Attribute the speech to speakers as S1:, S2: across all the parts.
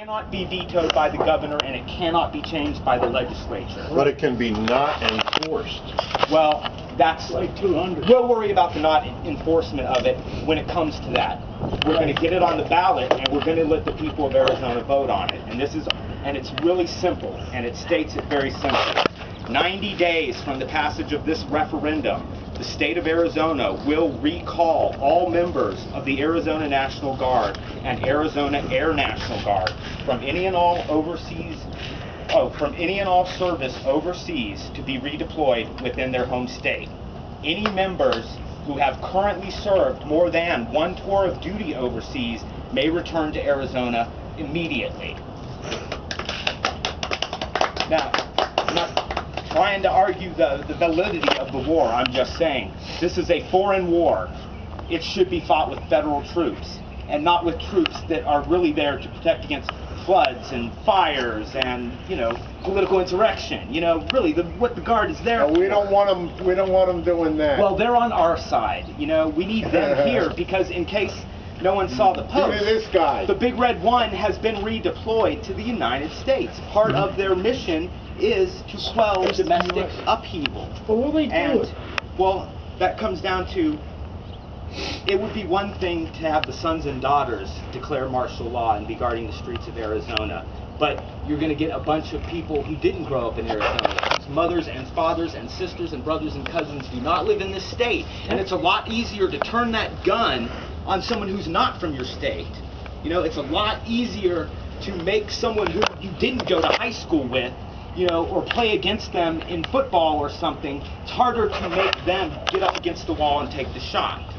S1: cannot be vetoed by the governor, and it cannot be changed by the legislature.
S2: But it can be not enforced.
S1: Well, that's
S3: like 200.
S1: We'll worry about the not enforcement of it when it comes to that. We're going to get it on the ballot, and we're going to let the people of Arizona vote on it. And it's really simple, and it states it very simply. 90 days from the passage of this referendum, the state of Arizona will recall all members of the Arizona National Guard and Arizona Air National Guard from any and all service overseas to be redeployed within their home state. Any members who have currently served more than one tour of duty overseas may return to Arizona immediately. Now, I'm not trying to argue the validity of the war. I'm just saying this is a foreign war. It should be fought with federal troops and not with troops that are really there to protect against floods and fires and, political insurrection. Really, what the Guard is there for.
S2: We don't want them doing that.
S1: Well, they're on our side. We need them here because in case no one saw the post,
S2: this guy.
S1: The Big Red One has been redeployed to the United States. Part of their mission is to quell domestic upheaval.
S3: But will they do it?
S1: Well, that comes down to, it would be one thing to have the sons and daughters declare martial law and be guarding the streets of Arizona, but you're going to get a bunch of people who didn't grow up in Arizona, whose mothers and fathers and sisters and brothers and cousins do not live in this state, and it's a lot easier to turn that gun on someone who's not from your state. It's a lot easier to make someone who you didn't go to high school with, or play against them in football or something. It's harder to make them get up against the wall and take the shot.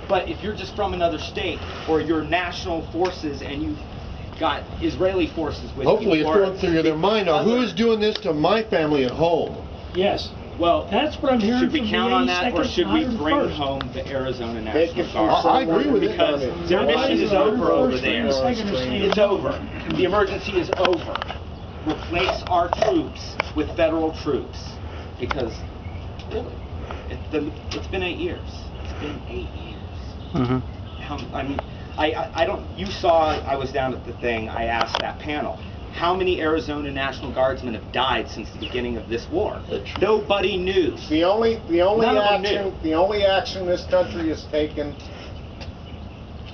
S1: But if you're just from another state, or you're national forces and you've got Israeli forces with
S2: Hopefully
S1: you,
S2: it's going through their mind. Now, who is doing this to my family at home?
S3: Yes.
S1: Well,
S3: that's what I'm hearing.
S1: Should we
S3: from
S1: count
S3: the
S1: on that, or
S3: 82nd
S1: should we bring
S3: 101st.
S1: home the Arizona National Guard?
S2: I agree with
S1: because
S2: it.
S1: their mission is over there.
S3: It's
S1: It's over. The emergency is over. Replace our troops with federal troops, because really, it's been 8 years. It's been 8 years.
S4: Mm-hmm.
S1: I don't. You saw. I was down at the thing. I asked that panel, how many Arizona National Guardsmen have died since the beginning of this war? Nobody knew.
S2: The only action this country has taken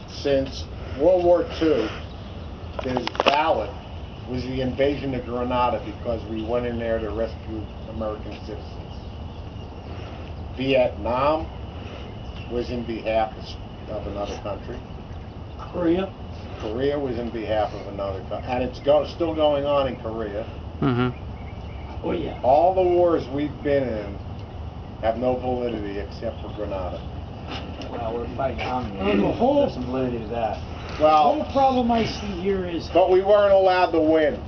S2: since World War II is ballot was the invasion of Grenada, because we went in there to rescue American citizens. Vietnam was in behalf of another country. Korea was in behalf of another country, and it's still going on in Korea.
S4: Mm-hmm.
S3: Oh yeah.
S2: All the wars we've been in have no validity except for Grenada.
S5: Well, we're fighting communism.
S3: And the whole-
S5: There's some validity to that.
S3: The whole problem I see here is
S2: But we weren't allowed to win.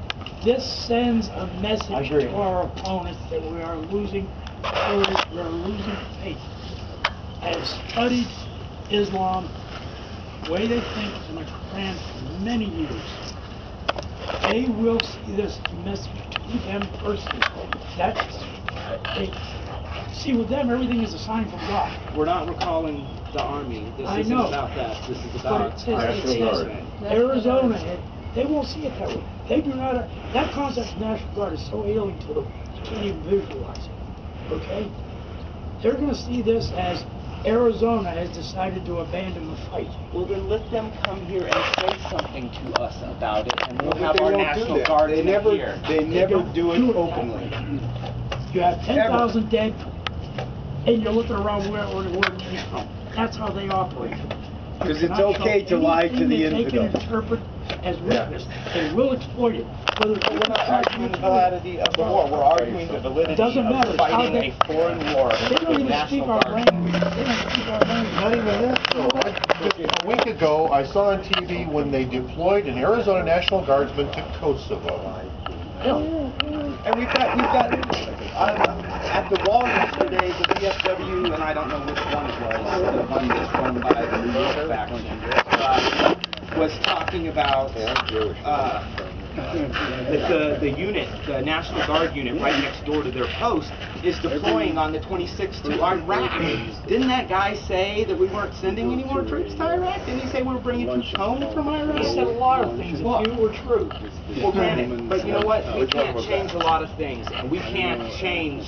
S3: this sends a message
S5: agree.
S3: to our opponents that we are losing courage, we are losing faith. I have studied Islam, the way they think in the Quran for many years. They will see this message to them personally. They see, with them, everything is a sign from God.
S1: We're not recalling the army. This
S3: I
S1: isn't
S3: know.
S1: about that. This is
S3: But
S1: about
S3: it says Arizona, they won't see it that way. They do not, that concept of National Guard is so alien to them, you can't even visualize it, okay? They're gonna see this as Arizona has decided to abandon the fight.
S1: Well, then let them come here and say something to us about it, and we'll
S6: But
S1: have
S6: they
S1: our
S6: won't do
S1: National
S6: that.
S1: Guard
S6: They
S1: in
S6: never,
S1: here.
S6: they never
S3: don't
S6: do it
S3: that
S6: openly.
S3: way. You have 10,000 dead, and you're looking around where the word came from. That's how they operate.
S6: Because
S3: You
S6: it's
S3: cannot
S6: okay
S3: show
S6: to lie to
S3: anything
S6: the
S3: that they
S6: infidel.
S3: can interpret as weakness. They will exploit it. Whether it's
S1: We're not arguing the validity of the war. We're arguing the validity
S3: Doesn't matter.
S1: of fighting
S3: They-
S1: a foreign war
S3: They don't
S1: with
S3: even speak
S1: National
S3: our
S1: Guard.
S3: language. They don't speak our language.
S2: Not even that, though. A week ago, I saw on TV when they deployed an Arizona National Guardsman to Kosovo.
S1: And we've got at the wall yesterday, the VFW, and I don't know which one it was, the one that's run by the New York faction, was talking about that the unit, the National Guard unit right next door to their post, is deploying on the 26th to Iraq. Didn't that guy say that we weren't sending any more troops to Iraq? Didn't he say we were bringing troops home from Iraq?
S3: He said a lot of things, a few were true.
S1: Well, granted, but you know what? We can't change a lot of things, and we can't change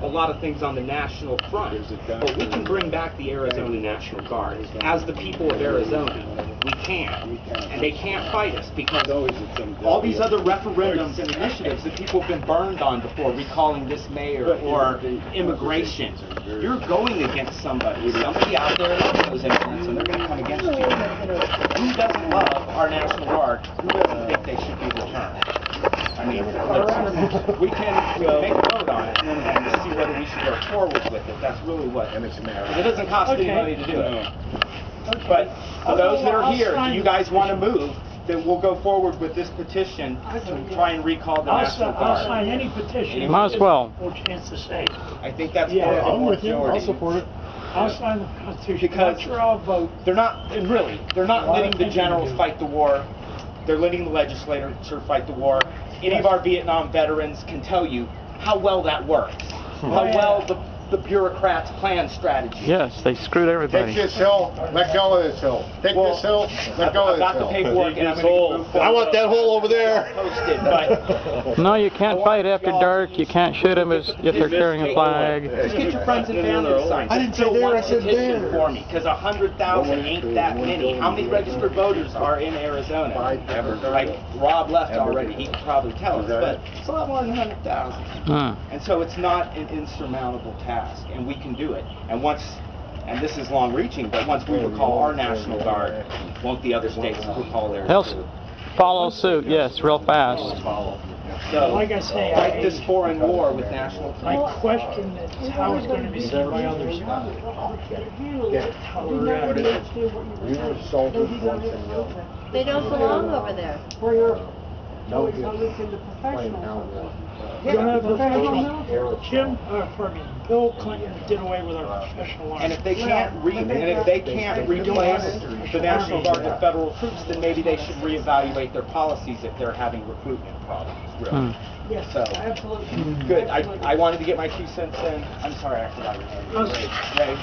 S1: a lot of things on the national front. But we can bring back the Arizona National Guard. As the people of Arizona, we can. And they can't fight us because all these other referendums and initiatives that people have been burned on before, recalling this mayor or immigration, you're going against somebody. Somebody out there loves those immigrants, and they're going to come against you. Who doesn't love our National Guard? Who doesn't think they should be returned? I mean, we can make a vote on it and see whether we should go forward with it. That's really what. And it doesn't cost any money to do it. But for those that are here, if you guys want to move, then we'll go forward with this petition to try and recall the National Guard.
S3: I'll sign any petition.
S4: Might as well.
S3: No chance to say.
S1: I think that's
S3: Yeah,
S1: more
S2: I'm with you.
S1: majority.
S2: I'll support it.
S3: I'll sign the Constitution.
S1: Because
S3: I'm sure I'll vote.
S1: They're not, and really, they're not letting the generals fight the war. They're letting the legislature fight the war. Any of our Vietnam veterans can tell you how well that works. How well the bureaucrats plan strategy.
S4: Yes, they screwed everybody.
S2: Take this hill, let go of this hill. Take this hill, let go of
S1: I've
S2: this
S1: got the
S2: hill.
S1: paperwork and I'm going to move forward.
S2: I want that hole over there.
S1: Posted, but
S4: No, you can't fight after dark. You can't shoot them if they're carrying a flag.
S1: just get your friends and family to sign.
S2: I didn't say
S1: Fill
S2: there,
S1: one
S2: I said
S1: petition
S2: there.
S1: for me, because 100,000 ain't that many. How many registered voters are in Arizona? Like Rob left already. He could probably tell us, but it's a lot more than 100,000. And so it's not an insurmountable task, and we can do it. And this is long-reaching, but once we recall our National Guard, won't the other states recall theirs
S4: They'll
S1: too?
S4: follow suit, yes, real fast.
S1: So,
S3: Like I say,
S1: fight this foreign war with national
S3: My
S1: troops.
S3: question is how it's going to be seen by others. How we're at.
S2: We were soldiers once in Europe.
S6: They don't belong over there.
S2: No good.
S3: We don't have professional. Bill Clinton did away with our professional army.
S1: And if they can't replace the National Guard with federal troops, then maybe they should reevaluate their policies if they're having recruitment problems. Really.
S3: Yes,
S1: So,
S3: absolutely.
S1: good. I wanted to get my 2 cents in. I'm sorry, I forgot your name. Ray.